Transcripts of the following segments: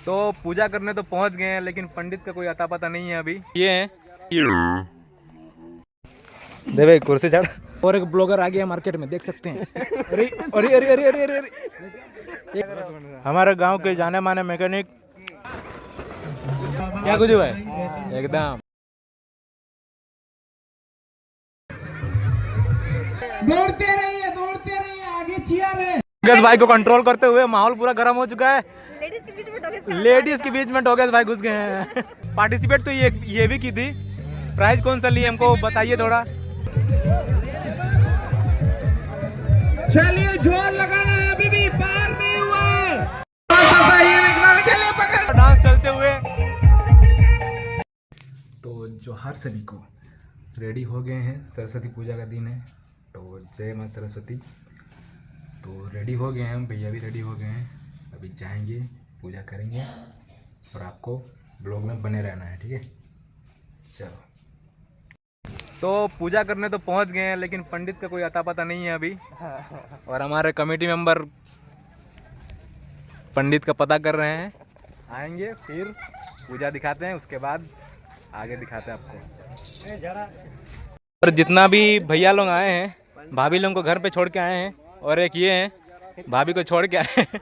तो पूजा करने तो पहुंच गए हैं, लेकिन पंडित का कोई अता पता नहीं है अभी। ये है दे भाई कुर्सी चढ़। और एक ब्लॉगर आ गया मार्केट में, देख सकते हैं। अरे अरे अरे अरे अरे अरे हमारे गांव के जाने माने मैकेनिक। क्या कुछ हुआ है एकदम। दौड़ते रहिए आगे चियर है। भाई को कंट्रोल करते हुए माहौल पूरा गर्म हो चुका है। लेडीज के बीच में डोगेश भाई घुस गए हैं। पार्टिसिपेट तो ये भी की थी। प्राइज कौन सा लिए हमको बताइए थोड़ा। चलिए जोर लगाना है, अभी भी पार नहीं हुआ है। चलिए पकड़ डांस चलते हुए। तो जोहार सभी को, रेडी हो गए हैं। सरस्वती पूजा का दिन है, तो जय माँ सरस्वती। तो रेडी हो गए हैं, भैया भी रेडी हो गए हैं। अभी जाएंगे, पूजा करेंगे और आपको ब्लॉग में बने रहना है, ठीक है। चलो, तो पूजा करने तो पहुंच गए हैं, लेकिन पंडित का कोई अता पता नहीं है अभी। और हमारे कमेटी मेंबर पंडित का पता कर रहे हैं। आएंगे फिर पूजा दिखाते हैं, उसके बाद आगे दिखाते हैं आपको। और जितना भी भैया लोग आए हैं, भाभी लोग को घर पे छोड़ के आए हैं, और एक ये हैं भाभी को छोड़ के आए हैं।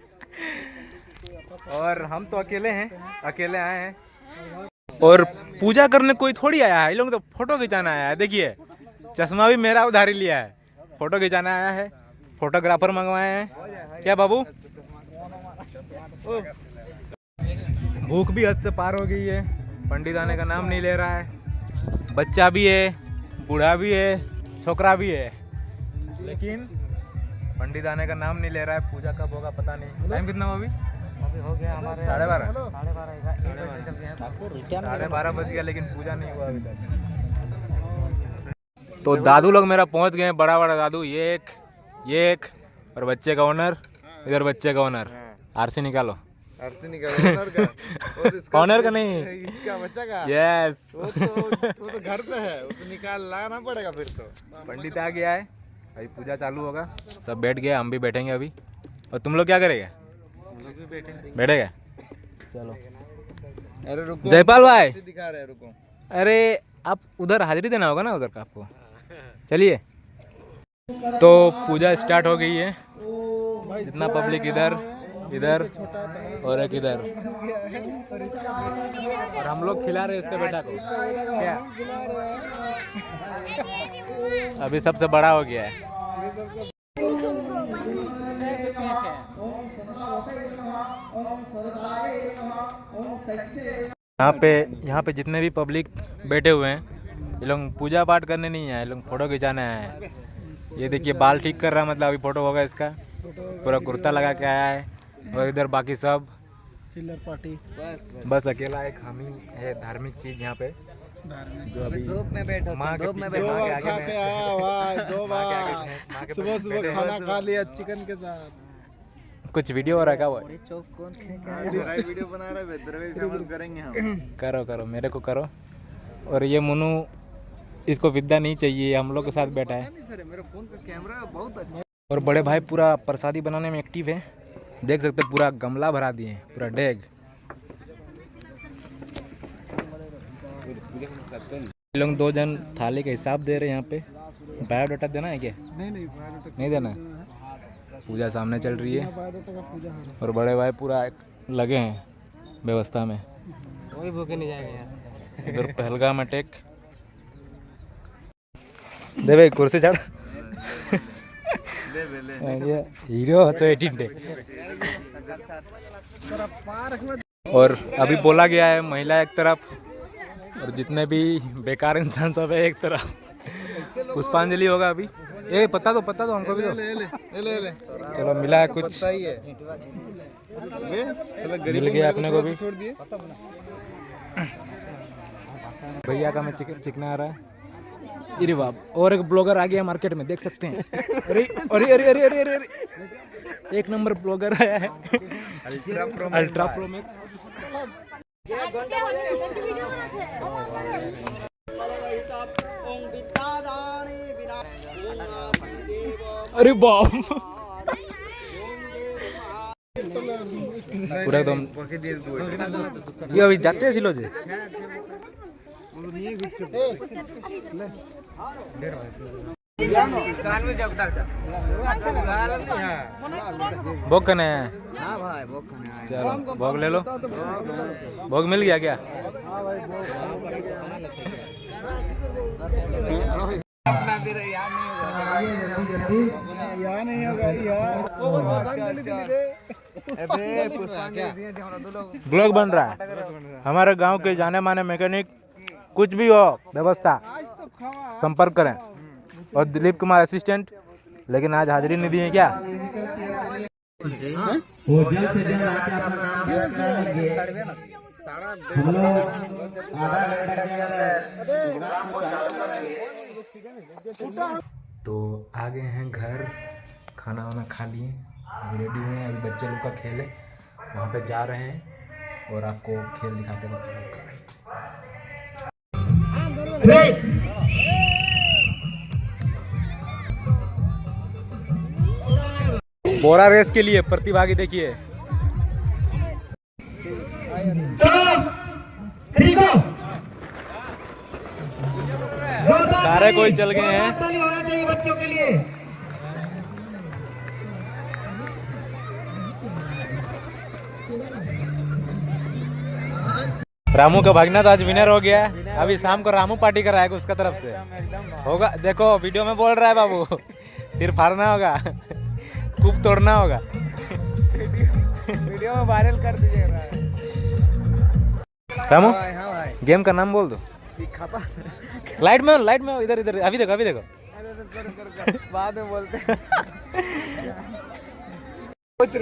और हम तो अकेले आए हैं। और पूजा करने कोई थोड़ी आया है, ये लोग तो फोटो खिंचाना आया है। देखिए, चश्मा भी मेरा उधारी लिया है, फोटो खिंचाना आया है। फोटोग्राफर मंगवाए हैं। क्या बाबू, भूख भी हद से पार हो गई है। पंडित आने का नाम नहीं ले रहा है। बच्चा भी है, बूढ़ा भी है, छोकरा भी है, लेकिन पंडित आने का नाम नहीं ले रहा है। पूजा कब होगा पता नहीं। टाइम कितना हुआ अभी हो गया हमारे 12:30 12:30 बज गया, लेकिन पूजा नहीं हुआ अभी तक। तो दादू लोग मेरा पहुंच गए हैं, बड़ा बड़ा दादू। ये एक और बच्चे का ओनर, इधर बच्चे का ओनर। आरसी निकालो। आरसी निकालो। ऑनर का नहीं, इसका बच्चा का। यस। वो तो घर पे है, वो तो निकाल लाना पड़ेगा फिर तो। पंडित आ गया है, अभी पूजा चालू होगा। सब बैठ गए, हम भी बैठेंगे अभी। और तुम लोग क्या करेंगे? बैठेगा। चलो। अरे रुको, जयपाल भाई दिखा रहे हैं, रुको। अरे आप उधर हाजिरी देना होगा ना उधर का आपको। चलिए, तो पूजा स्टार्ट हो गई है। जितना पब्लिक इधर और एक इधर, और हम लोग खिला रहे हैं इसके बेटा को। क्या अभी सबसे बड़ा हो गया है। यहाँ पे जितने भी पब्लिक बैठे हुए हैं, ये लोग पूजा पाठ करने नहीं आए, लोग फोटो खिंचाने आए हैं। ये देखिए, बाल ठीक कर रहा है, मतलब अभी फोटो होगा इसका। पूरा कुर्ता लगा के आया है। और इधर बाकी सब चिल्लर पार्टी। बस अकेला एक हम ही है धार्मिक चीज यहाँ पे, जो अभी धूप में बैठो, माँ के पीछे, दो माँ के बार आगे खा के आया भाई, दो माँ के आगे बार सुबह खाना खा लिया चिकन के साथ। कुछ वीडियो हो रहा है क्या वो? वीडियो बना रहा है, फेमस करेंगे हम। करो मेरे को करो। और ये मुन्नू, इसको विद्या नहीं चाहिए, हम लोग के साथ बैठा है। मेरा फोन का कैमरा बहुत अच्छा। और बड़े भाई पूरा प्रसादी बनाने में एक्टिव है, देख सकते हैं। पूरा गमला भरा दिए, पूरा डेग। लोग 2 जन थाली का हिसाब दे रहे हैं यहाँ पे। बायोडाटा देना है क्या? नहीं देना है। पूजा सामने चल रही है, और बड़े भाई पूरा लगे हैं व्यवस्था में। कोई भूखे नहीं जाएगा यहाँ। इधर पहलगाम अटैक। दे भाई कुर्सी चढ़। हीरो हो तो 18 डे। और अभी बोला गया है, महिला एक तरफ और जितने भी बेकार इंसान सब है एक तरफ। पुष्पांजलि होगा अभी। ए पता दो हमको भी दो। ले। चलो, मिला है कुछ, सही है। मिल गया अपने को भी। भैया का मैं चिकना आ रहा है। अरे बाप, और एक ब्लॉगर आ गया मार्केट में, देख सकते हैं। अरे अरे अरे अरे अरे अरे एक नंबर ब्लॉगर आया है। Ultra pro max. अरे बाप, पूरा एकदम ये अभी जाते हैं सिलो जे भोग कने हैं? चलो भोग ले लो। भोग मिल गया क्या? ब्लॉग बन रहा है। हमारे गांव के जाने माने मैकेनिक कुछ भी हो व्यवस्था संपर्क करें। और दिलीप कुमार असिस्टेंट, लेकिन आज हाजिरी नहीं दी है क्या? वो जल्द से जल्द आके अपना काम पूरा कराएंगे। हम लोग आधा घंटा के अंदर प्रोग्राम को चालू करेंगे। तो आ गए हैं घर, खाना वाना खा लिए, अभी रेडी हुए हैं। अभी बच्चे लोग का खेल है, वहाँ पे जा रहे हैं और आपको खेल दिखाते हैं बच्चे लोग का। बोरा रेस के लिए प्रतिभागी देखिए। सारे कोई चल गए हैं। होना चाहिए बच्चों के लिए। रामू का भागना तो आज विनर हो गया है। अभी शाम को रामू पार्टी कराएगा उसका तरफ से होगा। देखो वीडियो में बोल रहा है बाबू, फिर फाड़ना होगा, खूब तोड़ना होगा। वीडियो में वायरल कर दीजिएगा। रामू गेम का नाम बोल दो। लाइट में इधर इधर अभी देखो बाद में बोलते हैं।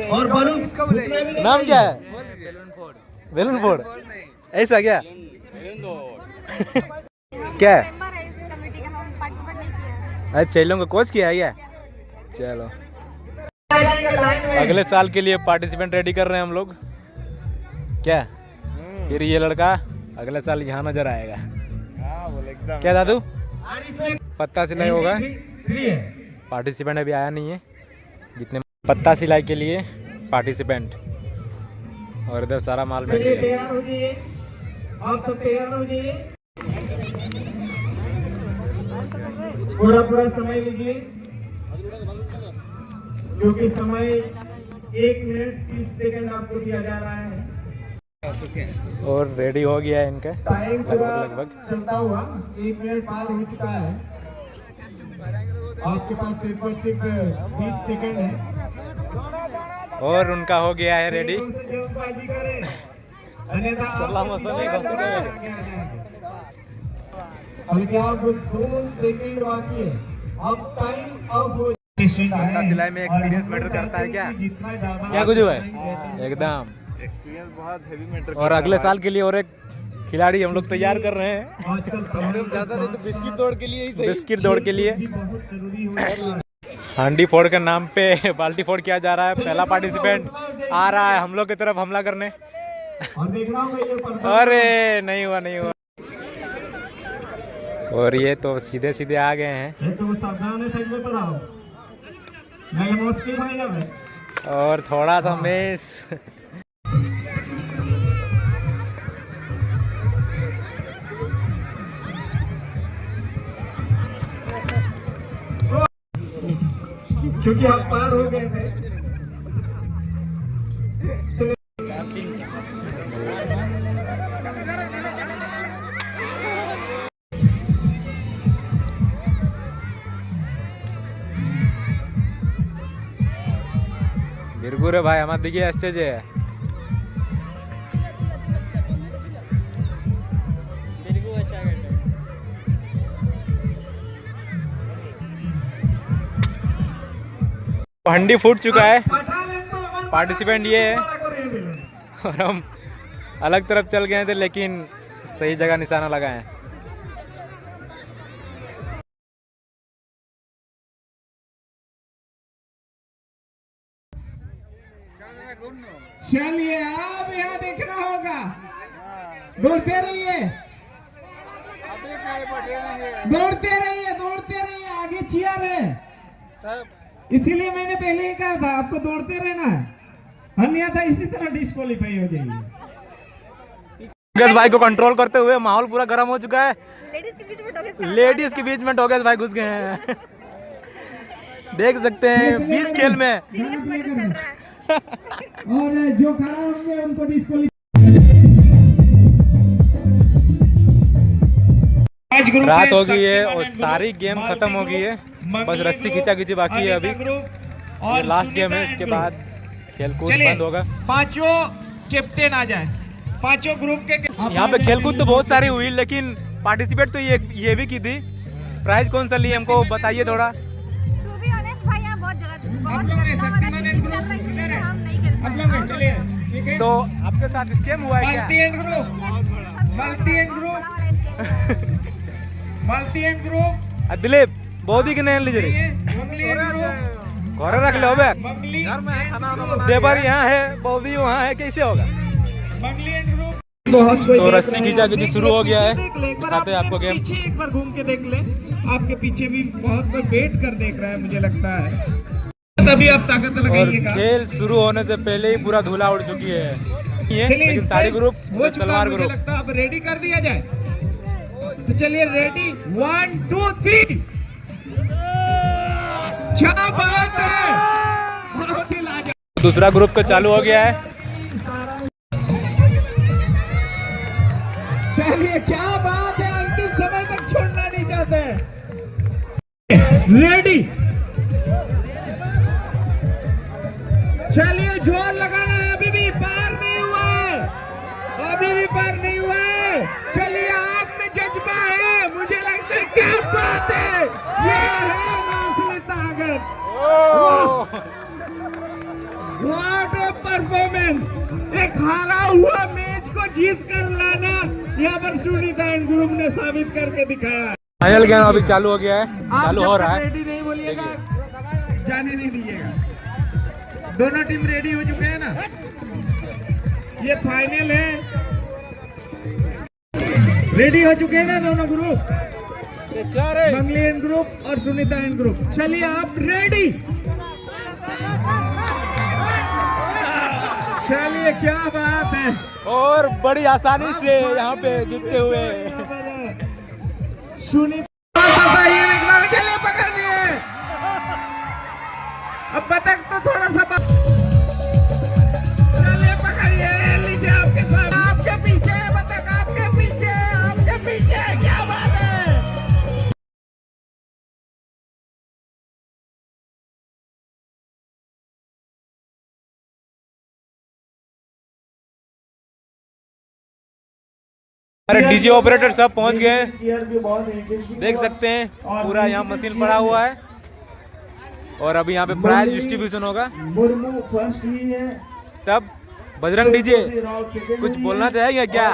और बलून नाम क्या है? बेलून फोड़। ऐसा क्या क्या है? मेंबर है इस कमेटी का, हम पार्टिसिपेट नहीं किया है। अच्छा इन लोगों को कोच किया है क्या? चलो अगले साल के लिए पार्टिसिपेंट रेडी कर रहे हैं हम लोग। क्या फिर ये लड़का अगले साल यहाँ नजर आएगा। क्या दादू पत्ता सिलाई होगा? पार्टिसिपेंट अभी आया नहीं है। जितने पत्ता सिलाई के लिए पार्टिसिपेंट, और इधर सारा माल मिल गया। तैयार हो जाइए, आप सब तैयार हो जाइए। पूरा समय लीजिए, क्योंकि समय 1 मिनट 30 सेकंड आपको दिया जा रहा है। और रेडी हो गया है इनका टाइम पूरा लगभग चलता हुआ 1 मिनट पार हो चुका है। आपके पास सिर्फ 20 सेकंड है। और उनका हो गया है रेडी। जल्दबाजी करें, अन्यथा बल्कि आप 2 सेकंड बाकी है। अब टाइम अप हो। पत्ता सिलाई में एक्सपीरियंस मैटर करता है क्या? क्या कुछ हुआ है एकदम एक्सपीरियंस बहुत हेवी मैटर। और अगले साल के लिए और एक खिलाड़ी हम लोग तैयार कर रहे हैं। आजकल ज्यादा नहीं तो बिस्किट दौड़ के लिए ही सही। बिस्किट दौड़ के लिए बहुत जरूरी हो गया। हांडी फोड़ के नाम पे बाल्टी फोड़ किया जा रहा है। पहला पार्टिसिपेंट आ रहा है हम लोग की तरफ हमला करने। और देखना होगा ये पर्दा। अरे नहीं हुआ। और ये तो सीधे सीधे आ गए हैं। একটু সাবধানে থাকবে তোরা, নালে মুশকিল হয়ে যাবে। और थोड़ा सा मिस। क्योंकि आप पार हो गए थे। बिरगुरे भाई हमारे दिखे आश्चर्य है। हंडी फूट चुका है। पार्टिसिपेंट ये है और हम अलग तरफ चल गए थे, लेकिन सही जगह निशाना लगाए। चलिए अब यहाँ देखना होगा। दौड़ते रहिए, आगे चेयर है, इसीलिए मैंने पहले ही कहा था आपको दौड़ते रहना है। अन्यथा इसी तरह डिस्क्वालीफाई हो जाएगी। टोगेश भाई को कंट्रोल करते हुए माहौल पूरा गर्म हो चुका है। लेडीज के बीच में टोगेश लेडीज के बीच में टोगेश भाई घुस गए हैं। देख सकते हैं बीच खेल में। सीरियस मैटर चल रहा है। और जो खड़ा होंगे उनको डिस्क्वालीफाई। रात हो गई है और सारी गेम खत्म हो गई है, बस रस्सी खींचा खींची बाकी है अभी। ये लास्ट गेम है, इसके बाद खेलकूद बंद होगा। पांचों कैप्टन आ जाए, पांचों ग्रुप के। यहाँ पे खेलकूद तो बहुत सारी हुई, लेकिन पार्टिसिपेट तो ये भी की थी। प्राइज कौन सा लिए हमको बताइए थोड़ा। टू बी ऑनेस्ट भाई यहाँ बहुत जगह हम लोग शक्तिमान एंड ग्रुप किधर है? हम नहीं खेल हम लोग हैं, चलिए ठीक है। तो आपके साथ स्कैम हुआ है मल्टी क्या? And group, multi and group, multi and group. Dilip बहुत ही कि नहीं लीजिए मंगली एंड ग्रुप, घर रख लो बे। मंगली देवर यहाँ है, बॉबी वहाँ है, कैसे होगा? मंगली एंड ग्रुप। बहुत कोई तो देख रस्सी रहा है। खींचा खींची शुरू हो गया है। देख ले, एक बार दिखाते हैं अपने आपको गेम। पीछे एक बार घूम के देख ले, आपके पीछे भी बहुत कोई वेट कर देख रहा है, मुझे लगता है। तभी आप ताकत और लगाइएगा। खेल शुरू होने से पहले ही पूरा धूला उड़ चुकी है ये, चलिए लेकिन सारी ग्रुप हो चुका सलवार है, मुझे ग्रुप। लगता है अब रेडी कर दिया जाए। तो चलिए रेडी, 1 2 3। क्या बात है, बहुत ही लाजवाब। दूसरा ग्रुप का चालू हो गया है। चलिए क्या बात है, अंतिम समय तक छोड़ना नहीं चाहते। रेडी, चलिए जोर लगाना है, अभी भी पार नहीं हुआ है, अभी भी पार नहीं हुआ है। चलिए आप में जज्बा है, मुझे लगता है। क्या बात है, ये है असली ताकत। What a performance. एक हारा हुआ मैच को जीत कर लाना यहाँ पर सुनीता एंड ग्रुप ने साबित करके दिखाया। फाइनल गेम अभी चालू हो गया है, चालू हो रहा है। रेडी नहीं बोलिएगा, जाने नहीं दीजिएगा। दोनों टीम रेडी हो चुके हैं ना, ये फाइनल है। रेडी हो चुके हैं ना दोनों ग्रुप, मंगली एंड ग्रुप और सुनीता एंड ग्रुप। चलिए आप रेडी, चलिए क्या बात है। और बड़ी आसानी से यहाँ पे जीतते हुए सुनीता ये देखना, चलिए पकड़ लिए। अब बतख तो थोड़ा सा चलिए पकड़िए, लीजिए आपके साथ, आपके पीछे है बतख, आपके पीछे, आपके पीछे। क्या बात है। अरे डीजे ऑपरेटर सब पहुंच गए, देख सकते हैं पूरा यहाँ मशीन पड़ा हुआ है। और अभी यहाँ पे प्राइज डिस्ट्रीब्यूशन होगा। मुर्मू फर्स्ट हुई है। तब बजरंग डीजे कुछ बोलना चाहेंगे क्या?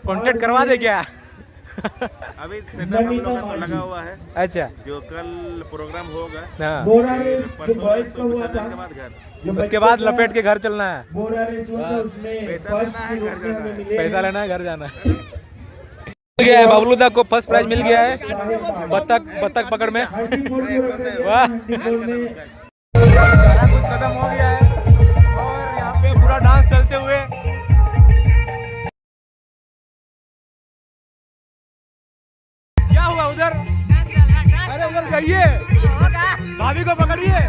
कांटेक्ट करवा दे क्या? अभी सेटअप हम लोग का तो लगा हुआ है। अच्छा, जो कल प्रोग्राम होगा, हाँ, बोरा रेस जो परसों बॉयज का हुआ था, के बाद घर उसके बाद लपेट के घर चलना है। बोरा रेस हुआ था, उसमें पैसा फर्स्ट लेना है, के घर रूप में जाना हमें है। मिले पैसा लेना है, घर जाना है। मिल गया है, बबलू दा को फर्स्ट प्राइज मिल गया है बतख पकड़ में। वाह, सारा कुछ खत्म हो गया है और यहाँ पे पूरा डांस चलते हुए। क्या हुआ उधर? अरे उधर जाइए, भाभी को पकड़िए।